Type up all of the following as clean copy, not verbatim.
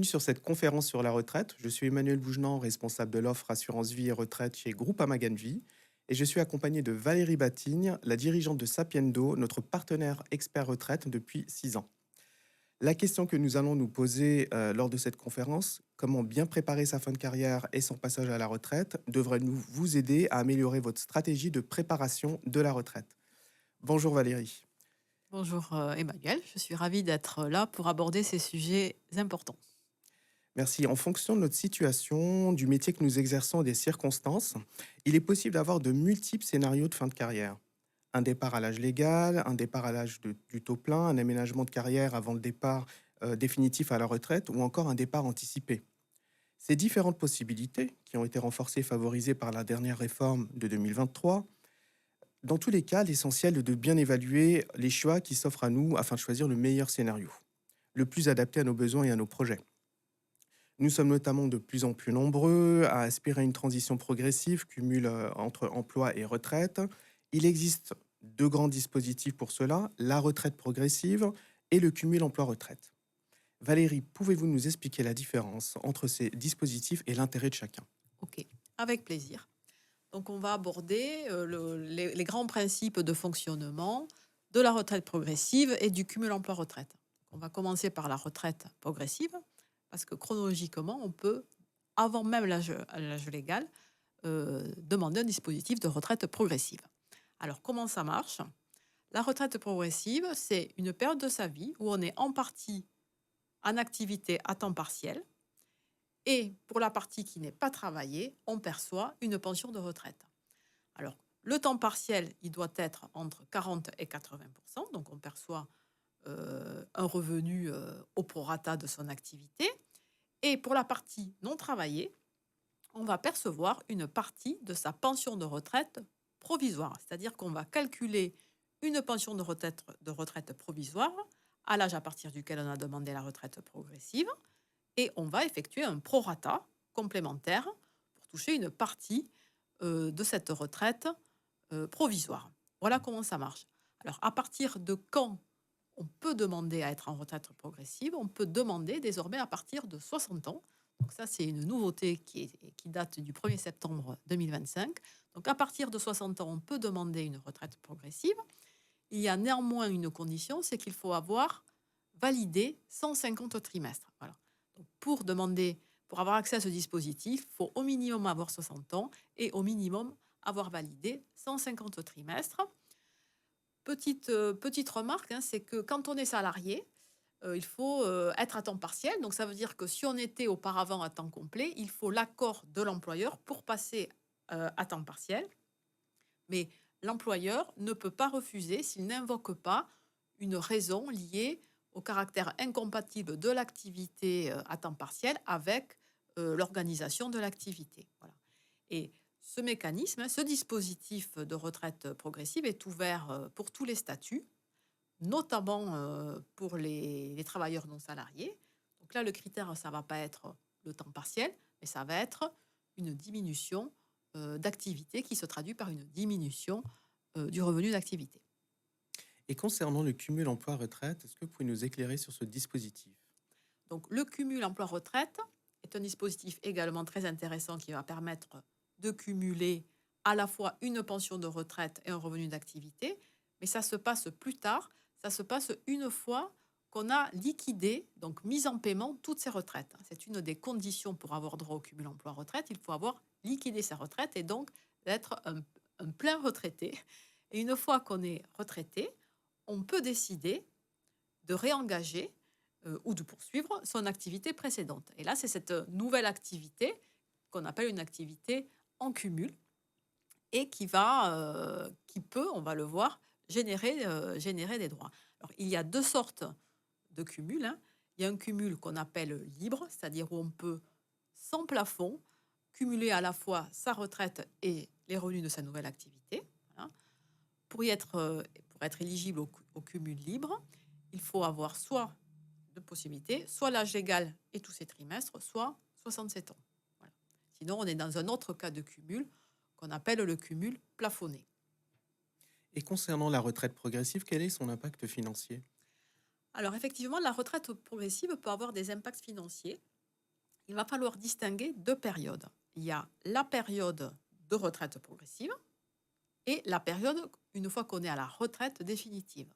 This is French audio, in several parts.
Bienvenue sur cette conférence sur la retraite. Je suis Emmanuel Bougenant, responsable de l'offre assurance vie et retraite chez Groupama Vie. Et je suis accompagné de Valérie Batigne, la dirigeante de Sapiendo, notre partenaire expert retraite depuis 6 ans. La question que nous allons nous poser lors de cette conférence, comment bien préparer sa fin de carrière et son passage à la retraite, devrait nous vous aider à améliorer votre stratégie de préparation de la retraite. Bonjour Valérie. Bonjour Emmanuel, je suis ravie d'être là pour aborder ces sujets importants. Merci. En fonction de notre situation, du métier que nous exerçons et des circonstances, il est possible d'avoir de multiples scénarios de fin de carrière. Un départ à l'âge légal, un départ à l'âge du taux plein, un aménagement de carrière avant le départ définitif à la retraite ou encore un départ anticipé. Ces différentes possibilités, qui ont été renforcées et favorisées par la dernière réforme de 2023, dans tous les cas, l'essentiel est de bien évaluer les choix qui s'offrent à nous afin de choisir le meilleur scénario, le plus adapté à nos besoins et à nos projets. Nous sommes notamment de plus en plus nombreux à aspirer à une transition progressive, cumul entre emploi et retraite. Il existe deux grands dispositifs pour cela, la retraite progressive et le cumul emploi-retraite. Valérie, pouvez-vous nous expliquer la différence entre ces dispositifs et l'intérêt de chacun? Ok, avec plaisir. Donc on va aborder les grands principes de fonctionnement de la retraite progressive et du cumul emploi-retraite. On va commencer par la retraite progressive, parce que chronologiquement, on peut, avant même l'âge légal, demander un dispositif de retraite progressive. Alors comment ça marche? La retraite progressive, c'est une période de sa vie où on est en partie en activité à temps partiel. Et pour la partie qui n'est pas travaillée, on perçoit une pension de retraite. Alors, le temps partiel, il doit être entre 40 et 80%, donc on perçoit un revenu au prorata de son activité. Et pour la partie non travaillée, on va percevoir une partie de sa pension de retraite provisoire, c'est-à-dire qu'on va calculer une pension de retraite provisoire à l'âge à partir duquel on a demandé la retraite progressive, et on va effectuer un prorata complémentaire pour toucher une partie de cette retraite provisoire. Voilà comment ça marche. Alors, à partir de quand on peut demander à être en retraite progressive? On peut demander désormais à partir de 60 ans. Donc ça, c'est une nouveauté qui date du 1er septembre 2025. Donc à partir de 60 ans, on peut demander une retraite progressive. Il y a néanmoins une condition, c'est qu'il faut avoir validé 150 trimestres. Voilà. Donc pour avoir accès à ce dispositif, il faut au minimum avoir 60 ans et au minimum avoir validé 150 trimestres. Petite remarque, c'est que quand on est salarié, il faut être à temps partiel. Donc ça veut dire que si on était auparavant à temps complet, il faut l'accord de l'employeur pour passer à temps partiel. Mais l'employeur ne peut pas refuser s'il n'invoque pas une raison liée au caractère incompatible de l'activité à temps partiel avec l'organisation de l'activité. Voilà. Et ce mécanisme, ce dispositif de retraite progressive est ouvert pour tous les statuts, notamment pour les travailleurs non salariés. Donc là, le critère, ça ne va pas être le temps partiel, mais ça va être une diminution d'activité qui se traduit par une diminution du revenu d'activité. Et concernant le cumul emploi-retraite, est-ce que vous pouvez nous éclairer sur ce dispositif? Donc le cumul emploi-retraite est un dispositif également très intéressant qui va permettre de cumuler à la fois une pension de retraite et un revenu d'activité, mais ça se passe plus tard, ça se passe une fois qu'on a liquidé, donc mis en paiement toutes ses retraites. C'est une des conditions pour avoir droit au cumul emploi-retraite, il faut avoir liquidé sa retraite et donc d'être un plein retraité. Et une fois qu'on est retraité, on peut décider de réengager ou de poursuivre son activité précédente. Et là, c'est cette nouvelle activité qu'on appelle une activité en cumul et qui peut, on va le voir, générer des droits. Alors, il y a deux sortes de cumul. Il y a un cumul qu'on appelle libre, c'est-à-dire où on peut, sans plafond, cumuler à la fois sa retraite et les revenus de sa nouvelle activité. Voilà. Pour être éligible au cumul libre, il faut avoir soit deux possibilités, soit l'âge légal et tous ses trimestres, soit 67 ans. Voilà. Sinon, on est dans un autre cas de cumul qu'on appelle le cumul plafonné. Et concernant la retraite progressive, quel est son impact financier? Alors effectivement, la retraite progressive peut avoir des impacts financiers. il va falloir distinguer deux périodes. Il y a la période de retraite progressive et la période une fois qu'on est à la retraite définitive.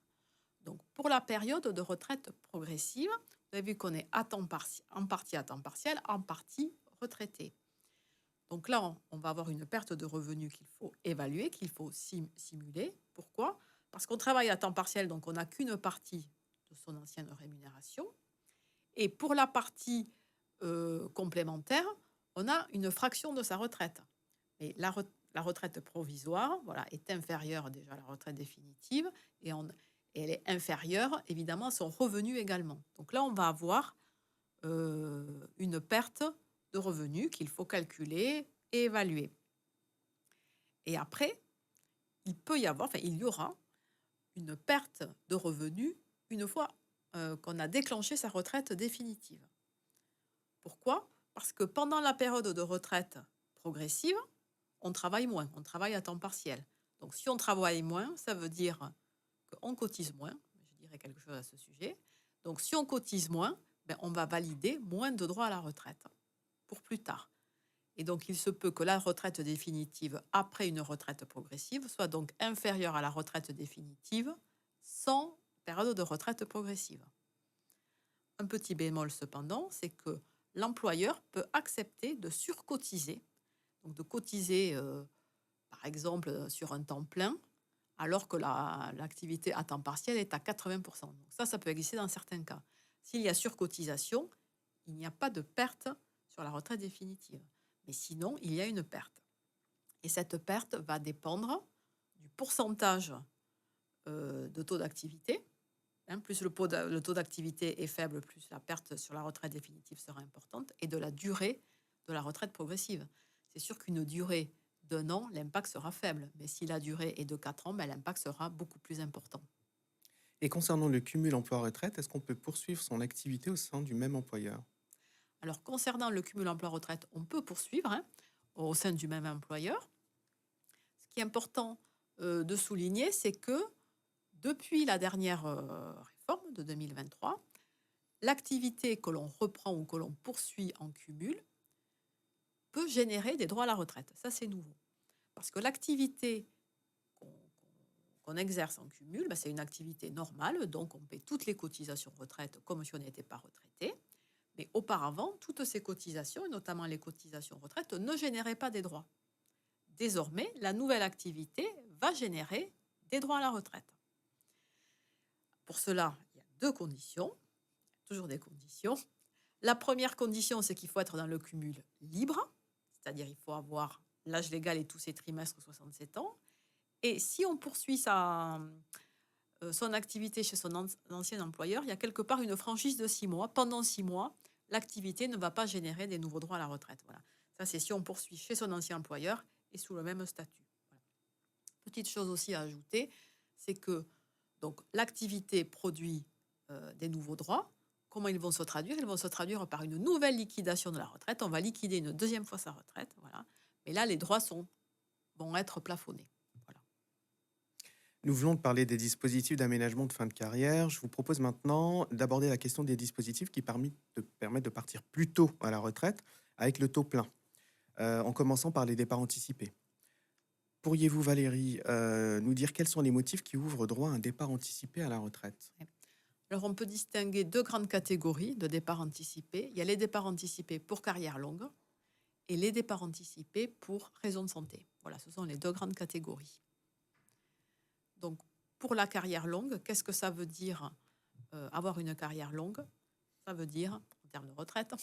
Donc, pour la période de retraite progressive, vous avez vu qu'on est en partie à temps partiel, en partie retraité. Donc là, on va avoir une perte de revenus qu'il faut évaluer, qu'il faut simuler. Pourquoi? Parce qu'on travaille à temps partiel, donc on n'a qu'une partie de son ancienne rémunération. Et pour la partie complémentaire, on a une fraction de sa retraite. Mais la retraite provisoire, voilà, est inférieure déjà à la retraite définitive et elle est inférieure évidemment à son revenu également. Donc là, on va avoir une perte de revenus qu'il faut calculer et évaluer. Et après, il y aura une perte de revenus une fois qu'on a déclenché sa retraite définitive. Pourquoi? Parce que pendant la période de retraite progressive, on travaille moins, on travaille à temps partiel. Donc si on travaille moins, ça veut dire qu'on cotise moins. Je dirais quelque chose à ce sujet. Donc si on cotise moins, on va valider moins de droits à la retraite pour plus tard. Et donc il se peut que la retraite définitive après une retraite progressive soit donc inférieure à la retraite définitive sans période de retraite progressive. Un petit bémol cependant, c'est que l'employeur peut accepter de surcotiser, donc de cotiser par exemple sur un temps plein, alors que l'activité à temps partiel est à 80%. Donc ça peut exister dans certains cas. S'il y a surcotisation, il n'y a pas de perte sur la retraite définitive. Mais sinon, il y a une perte. Et cette perte va dépendre du pourcentage de taux d'activité. Plus le taux d'activité est faible, plus la perte sur la retraite définitive sera importante, et de la durée de la retraite progressive. C'est sûr qu'une durée d'1 an, l'impact sera faible, mais si la durée est de 4 ans, l'impact sera beaucoup plus important. Et concernant le cumul emploi-retraite, est-ce qu'on peut poursuivre son activité au sein du même employeur? Alors, concernant le cumul emploi-retraite, on peut poursuivre au sein du même employeur. Ce qui est important de souligner, c'est que depuis la dernière réforme de 2023, l'activité que l'on reprend ou que l'on poursuit en cumul peut générer des droits à la retraite. Ça, c'est nouveau. Parce que l'activité qu'on exerce en cumul, c'est une activité normale, donc on paie toutes les cotisations retraite comme si on n'était pas retraité. Mais auparavant, toutes ces cotisations, et notamment les cotisations retraite, ne généraient pas des droits. Désormais, la nouvelle activité va générer des droits à la retraite. Pour cela, il y a deux conditions, toujours des conditions. La première condition, c'est qu'il faut être dans le cumul libre, c'est-à-dire il faut avoir l'âge légal et tous ses trimestres 67 ans. Et si on poursuit son activité chez son ancien employeur, il y a quelque part une franchise de 6 mois. Pendant 6 mois, l'activité ne va pas générer des nouveaux droits à la retraite. Voilà. Ça, c'est si on poursuit chez son ancien employeur et sous le même statut. Voilà. Petite chose aussi à ajouter, c'est que donc, l'activité produit des nouveaux droits. Comment ils vont se traduire? Ils vont se traduire par une nouvelle liquidation de la retraite. On va liquider une deuxième fois sa retraite. Voilà. Mais là, les droits vont être plafonnés. Voilà. Nous venons de parler des dispositifs d'aménagement de fin de carrière. Je vous propose maintenant d'aborder la question des dispositifs qui permettent de partir plus tôt à la retraite avec le taux plein, en commençant par les départs anticipés. Pourriez-vous, Valérie, nous dire quels sont les motifs qui ouvrent droit à un départ anticipé à la retraite? Alors, on peut distinguer deux grandes catégories de départs anticipés. Il y a les départs anticipés pour carrière longue et les départs anticipés pour raison de santé. Voilà, ce sont les deux grandes catégories. Donc, pour la carrière longue, qu'est-ce que ça veut dire avoir une carrière longue? Ça veut dire, en termes de retraite,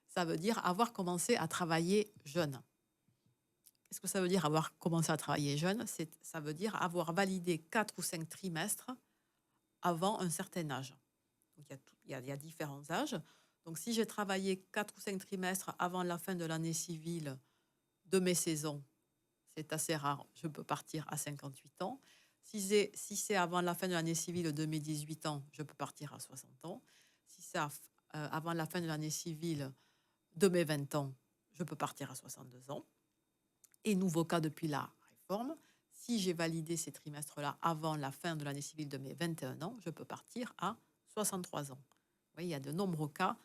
ça veut dire avoir commencé à travailler jeune. Qu'est-ce que ça veut dire avoir commencé à travailler jeune? Ça veut dire avoir validé 4 ou 5 trimestres avant un certain âge. Donc, il y a différents âges. Donc, si j'ai travaillé 4 ou 5 trimestres avant la fin de l'année civile de mes saisons, c'est assez rare, je peux partir à 58 ans. Si c'est avant la fin de l'année civile de mes 18 ans, je peux partir à 60 ans. Si c'est avant la fin de l'année civile de mes 20 ans, je peux partir à 62 ans. Et nouveau cas depuis la réforme, si j'ai validé ces trimestres-là avant la fin de l'année civile de mes 21 ans, je peux partir à 63 ans. Vous voyez, il y a de nombreux cas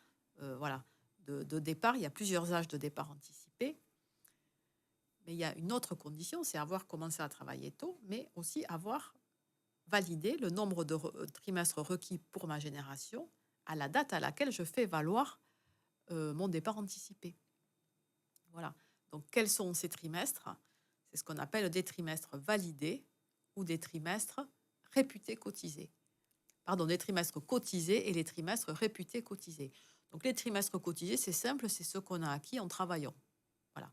de départ. Il y a plusieurs âges de départ anticipé. Mais il y a une autre condition, c'est avoir commencé à travailler tôt, mais aussi avoir validé le nombre de trimestres requis pour ma génération à la date à laquelle je fais valoir mon départ anticipé. Voilà. Donc, quels sont ces trimestres? C'est ce qu'on appelle des trimestres validés ou des trimestres réputés cotisés. Pardon, des trimestres cotisés et les trimestres réputés cotisés. Donc, les trimestres cotisés, c'est simple, c'est ceux qu'on a acquis en travaillant. Voilà.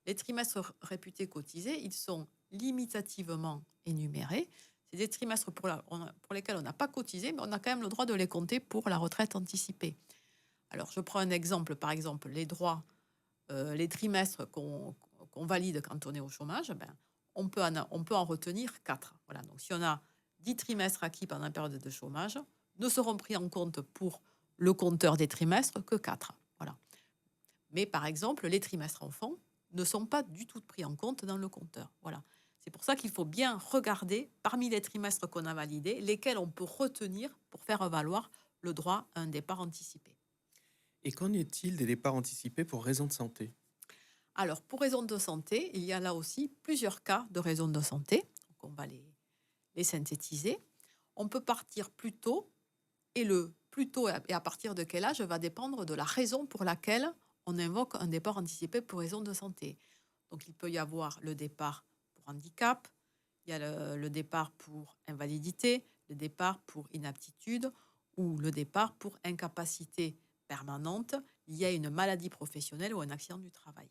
Les trimestres réputés cotisés, ils sont limitativement énumérés. C'est des trimestres pour lesquels on n'a pas cotisé, mais on a quand même le droit de les compter pour la retraite anticipée. Alors, je prends un exemple, par exemple, les droits, les trimestres qu'on valide quand on est au chômage, on peut en retenir 4. Voilà. Donc, si on a 10 trimestres acquis pendant la période de chômage, ne seront pris en compte pour le compteur des trimestres que 4. Voilà. Mais par exemple, les trimestres enfants ne sont pas du tout pris en compte dans le compteur. Voilà. C'est pour ça qu'il faut bien regarder parmi les trimestres qu'on a validés, lesquels on peut retenir pour faire valoir le droit à un départ anticipé. Et qu'en est-il des départs anticipés pour raison de santé? Alors, pour raison de santé, il y a là aussi plusieurs cas de raison de santé. Donc, on va les synthétiser. On peut partir plus tôt, et le plus tôt et à partir de quel âge va dépendre de la raison pour laquelle on invoque un départ anticipé pour raison de santé. Donc, il peut y avoir le départ pour handicap, il y a le départ pour invalidité, le départ pour inaptitude ou le départ pour incapacité permanente liée à une maladie professionnelle ou un accident du travail.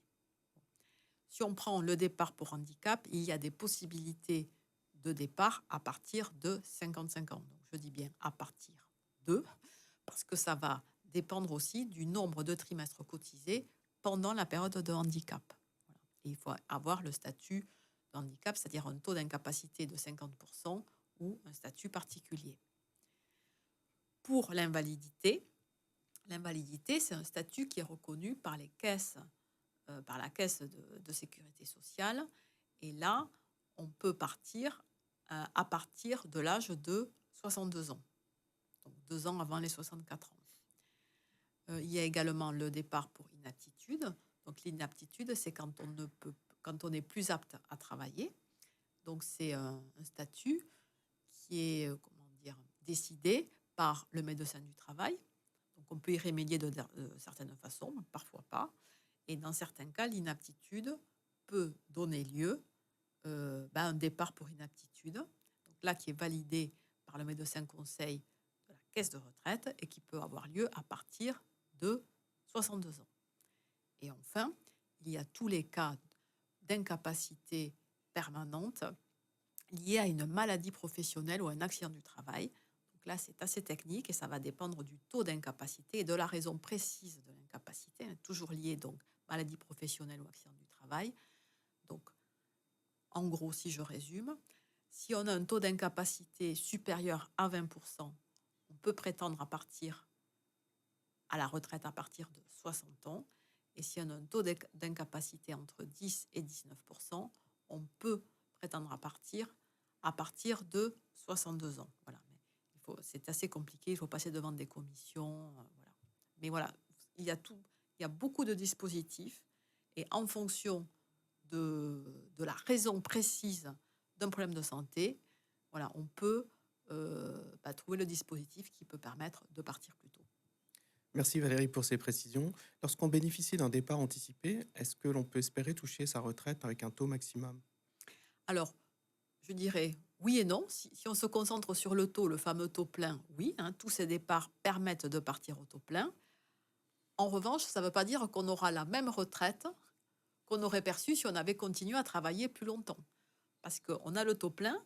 Si on prend le départ pour handicap, il y a des possibilités de départ à partir de 55 ans. Donc, je dis bien à partir de, parce que ça va dépendre aussi du nombre de trimestres cotisés pendant la période de handicap. Voilà. Et il faut avoir le statut de handicap, c'est-à-dire un taux d'incapacité de 50% ou un statut particulier. Pour l'invalidité, c'est un statut qui est reconnu par les caisses, par la caisse de sécurité sociale. Et là, on peut partir à partir de l'âge de 62 ans, donc 2 ans avant les 64 ans. Il y a également le départ pour inaptitude. Donc l'inaptitude, c'est quand on n'est plus apte à travailler. Donc c'est un statut qui est décidé par le médecin du travail. Donc on peut y remédier de certaines façons, mais parfois pas. Et dans certains cas, l'inaptitude peut donner lieu à un départ pour inaptitude. Donc là, qui est validé par le médecin conseil de la caisse de retraite et qui peut avoir lieu à partir de 62 ans. Et enfin, il y a tous les cas d'incapacité permanente liés à une maladie professionnelle ou un accident du travail. Donc là, c'est assez technique et ça va dépendre du taux d'incapacité et de la raison précise de l'incapacité, toujours liée donc maladie professionnelle ou accident du travail. Donc, en gros, si je résume, si on a un taux d'incapacité supérieur à 20%, on peut prétendre à la retraite à partir de 60 ans. Et si on a un taux d'incapacité entre 10 et 19%, on peut prétendre à partir de 62 ans. Voilà. C'est assez compliqué, il faut passer devant des commissions. Voilà. Mais voilà, il y a beaucoup de dispositifs et en fonction de la raison précise d'un problème de santé, voilà, on peut trouver le dispositif qui peut permettre de partir plus tôt. Merci Valérie pour ces précisions. Lorsqu'on bénéficie d'un départ anticipé, est-ce que l'on peut espérer toucher sa retraite avec un taux maximum? Alors, je dirais oui et non. Si on se concentre sur le taux, le fameux taux plein, oui, tous ces départs permettent de partir au taux plein. En revanche, ça ne veut pas dire qu'on aura la même retraite qu'on aurait perçue si on avait continué à travailler plus longtemps. Parce qu'on a le taux plein,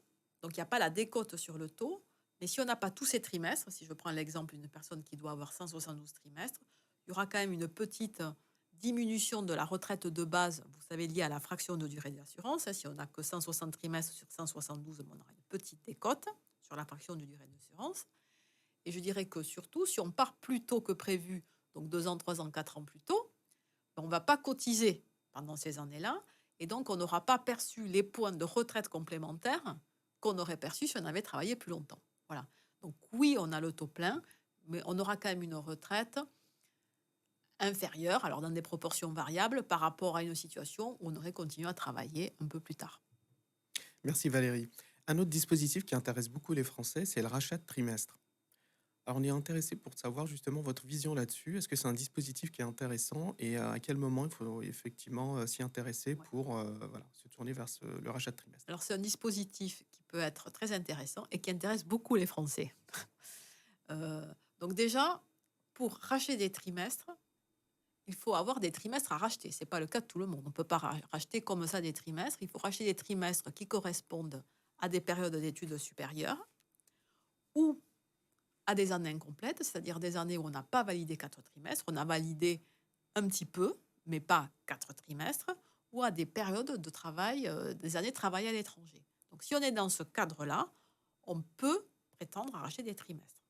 donc il n'y a pas la décote sur le taux, mais si on n'a pas tous ces trimestres, si je prends l'exemple d'une personne qui doit avoir 172 trimestres, il y aura quand même une petite diminution de la retraite de base, vous savez, liée à la fraction de durée d'assurance. Si on n'a que 160 trimestres sur 172, on aura une petite décote sur la fraction de durée d'assurance. Et je dirais que surtout, si on part plus tôt que prévu, donc 2 ans, 3 ans, 4 ans plus tôt, on ne va pas cotiser pendant ces années-là, et donc on n'aura pas perçu les points de retraite complémentaires qu'on aurait perçus si on avait travaillé plus longtemps. Voilà. Donc oui, on a le taux plein, mais on aura quand même une retraite inférieure, alors dans des proportions variables, par rapport à une situation où on aurait continué à travailler un peu plus tard. Merci Valérie. Un autre dispositif qui intéresse beaucoup les Français, c'est le rachat de trimestre. Alors on est intéressé pour savoir justement votre vision là-dessus. Est-ce que c'est un dispositif qui est intéressant et à quel moment il faut effectivement s'y intéresser Ouais. pour voilà, se tourner vers le rachat de trimestre? Alors c'est un dispositif qui peut être très intéressant et qui intéresse beaucoup les Français. Euh, donc déjà, pour racheter des trimestres, il faut avoir des trimestres à racheter. Ce n'est pas le cas de tout le monde. On ne peut pas racheter comme ça des trimestres. Il faut racheter des trimestres qui correspondent à des périodes d'études supérieures ou à des années incomplètes, c'est-à-dire des années où on n'a pas validé 4 trimestres, on a validé un petit peu, mais pas 4 trimestres, ou à des périodes de travail, des années de travail à l'étranger. Donc si on est dans ce cadre-là, on peut prétendre à racheter des trimestres.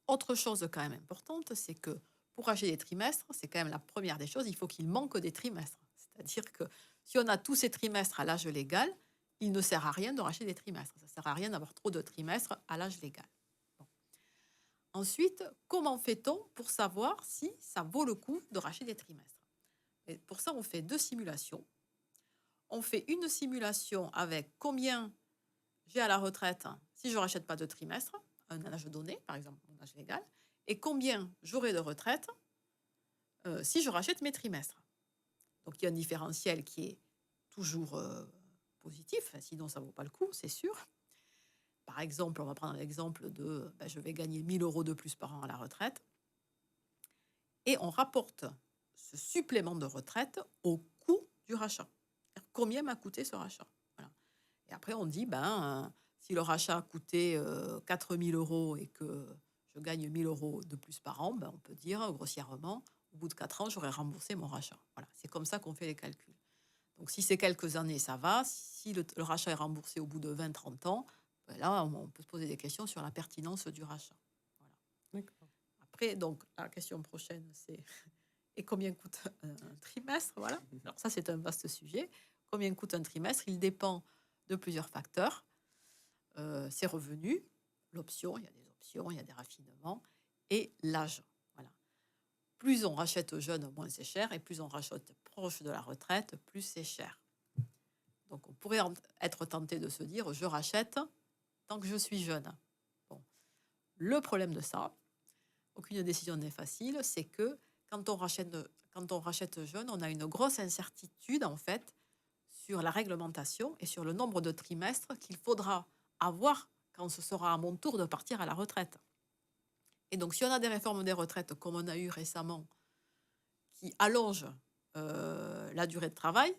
Autre chose quand même importante, c'est que pour racheter des trimestres, c'est quand même la première des choses, il faut qu'il manque des trimestres. C'est-à-dire que si on a tous ces trimestres à l'âge légal, il ne sert à rien de racheter des trimestres. Ça ne sert à rien d'avoir trop de trimestres à l'âge légal. Bon. Ensuite, comment fait-on pour savoir si ça vaut le coup de racheter des trimestres? Et pour ça, on fait 2 simulations. On fait une simulation avec combien j'ai à la retraite si je ne rachète pas de trimestre, un âge donné, par exemple mon âge légal, et combien j'aurai de retraite si je rachète mes trimestres. Donc il y a un différentiel qui est toujours positif, sinon ça ne vaut pas le coup, c'est sûr. Par exemple, on va prendre l'exemple de je vais gagner 1 000 euros de plus par an à la retraite, et on rapporte ce supplément de retraite au coût du rachat. Combien m'a coûté ce rachat? Voilà. Et après, on dit, si le rachat a coûté 4 000 euros et que je gagne 1 000 euros de plus par an, on peut dire grossièrement, au bout de 4 ans, j'aurais remboursé mon rachat. Voilà, c'est comme ça qu'on fait les calculs. Donc, si c'est quelques années, ça va. Si le rachat est remboursé au bout de 20-30 ans, là, on peut se poser des questions sur la pertinence du rachat. Voilà. D'accord. Après, donc, la question prochaine, c'est et combien coûte un trimestre? Voilà. Alors ça, c'est un vaste sujet. Combien coûte un trimestre? Il dépend de plusieurs facteurs. Ses revenus, l'option, il y a des options, il y a des raffinements, et l'âge. Voilà. Plus on rachète jeune, moins c'est cher, et plus on rachète proche de la retraite, plus c'est cher. Donc on pourrait être tenté de se dire, je rachète tant que je suis jeune. Bon. Le problème de ça, aucune décision n'est facile, c'est que quand on rachète jeune, on a une grosse incertitude en fait sur la réglementation et sur le nombre de trimestres qu'il faudra avoir quand ce sera à mon tour de partir à la retraite. Et donc, si on a des réformes des retraites comme on a eu récemment, qui allongent la durée de travail,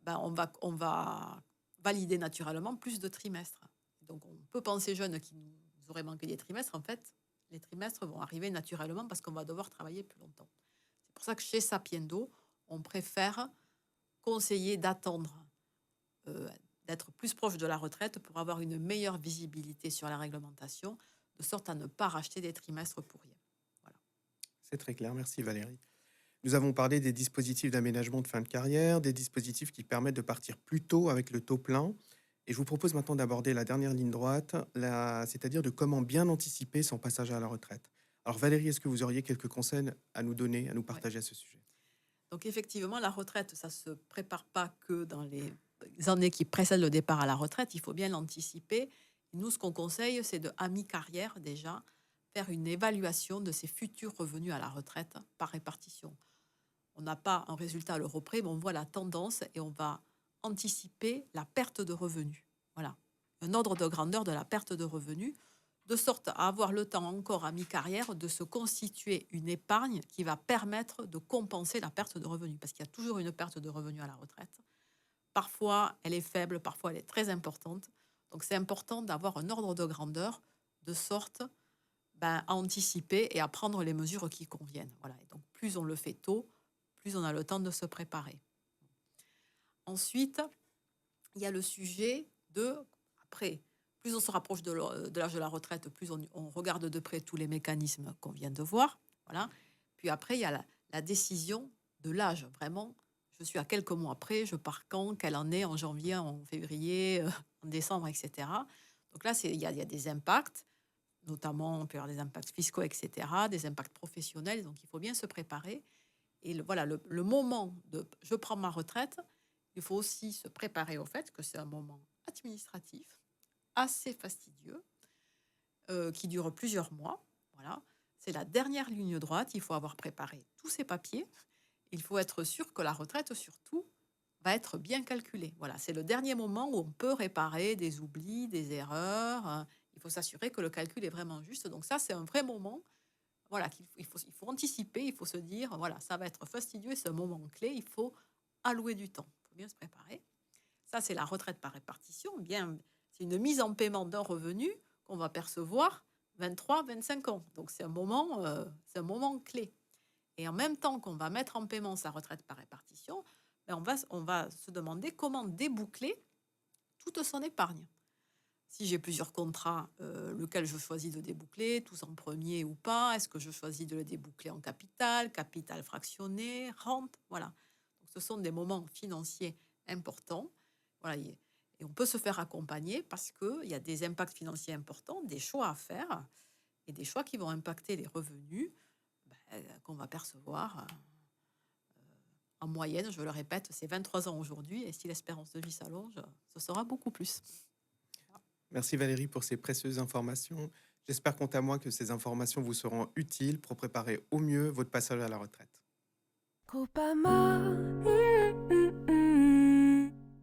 on va valider naturellement plus de trimestres. Donc, on peut penser jeune qu'il nous aurait manqué des trimestres. En fait, les trimestres vont arriver naturellement parce qu'on va devoir travailler plus longtemps. C'est pour ça que chez Sapiendo, on préfère conseiller d'attendre, d'être plus proche de la retraite pour avoir une meilleure visibilité sur la réglementation, de sorte à ne pas racheter des trimestres pour rien. Voilà. C'est très clair, merci Valérie. Nous avons parlé des dispositifs d'aménagement de fin de carrière, des dispositifs qui permettent de partir plus tôt avec le taux plein. Et je vous propose maintenant d'aborder la dernière ligne droite, c'est-à-dire de comment bien anticiper son passage à la retraite. Alors Valérie, est-ce que vous auriez quelques conseils à nous donner, à nous Ouais. partager à ce sujet? Donc effectivement, la retraite, ça ne se prépare pas que dans les années qui précèdent le départ à la retraite, il faut bien l'anticiper. Nous, ce qu'on conseille, c'est de, à mi-carrière déjà, faire une évaluation de ses futurs revenus à la retraite par répartition. On n'a pas un résultat à l'euro près, mais on voit la tendance et on va anticiper la perte de revenus. Voilà, un ordre de grandeur de la perte de revenus, de sorte à avoir le temps encore à mi-carrière de se constituer une épargne qui va permettre de compenser la perte de revenus. Parce qu'il y a toujours une perte de revenus à la retraite. Parfois, elle est faible, parfois, elle est très importante. Donc, c'est important d'avoir un ordre de grandeur de sorte à anticiper et à prendre les mesures qui conviennent. Voilà. Et donc, plus on le fait tôt, plus on a le temps de se préparer. Ensuite, il y a le sujet de, après, plus on se rapproche de l'âge de la retraite, plus on regarde de près tous les mécanismes qu'on vient de voir. Voilà. Puis après, il y a la décision de l'âge. Vraiment, je suis à quelques mois après, je pars quand, quelle année, en janvier, en février, en décembre, etc. Donc là, il y a des impacts. notamment, on peut avoir des impacts fiscaux, etc., des impacts professionnels. Donc, il faut bien se préparer. Et voilà, le moment de je prends ma retraite, il faut aussi se préparer au fait que c'est un moment administratif assez fastidieux, qui dure plusieurs mois. Voilà, c'est la dernière ligne droite. Il faut avoir préparé tous ces papiers. Il faut être sûr que la retraite, surtout, va être bien calculée. Voilà, c'est le dernier moment où on peut réparer des oublis, des erreurs. Il faut s'assurer que le calcul est vraiment juste. Donc ça, c'est un vrai moment. Voilà, il faut anticiper, il faut se dire, voilà, ça va être fastidieux, c'est un moment clé, il faut allouer du temps, il faut bien se préparer. Ça, c'est la retraite par répartition. Bien, c'est une mise en paiement d'un revenu qu'on va percevoir 23, 25 ans. Donc, c'est un moment clé. Et en même temps qu'on va mettre en paiement sa retraite par répartition, ben, on va se demander comment déboucler toute son épargne. Si j'ai plusieurs contrats, lequel je choisis de déboucler, tous en premier ou pas? Est-ce que je choisis de le déboucler en capital, capital fractionné, rente? Voilà. Donc, ce sont des moments financiers importants. Voilà, et on peut se faire accompagner parce qu'il y a des impacts financiers importants, des choix à faire et des choix qui vont impacter les revenus qu'on va percevoir. En moyenne, je le répète, c'est 23 ans aujourd'hui et si l'espérance de vie s'allonge, ce sera beaucoup plus. Merci Valérie pour ces précieuses informations. J'espère quant à moi que ces informations vous seront utiles pour préparer au mieux votre passage à la retraite. Copama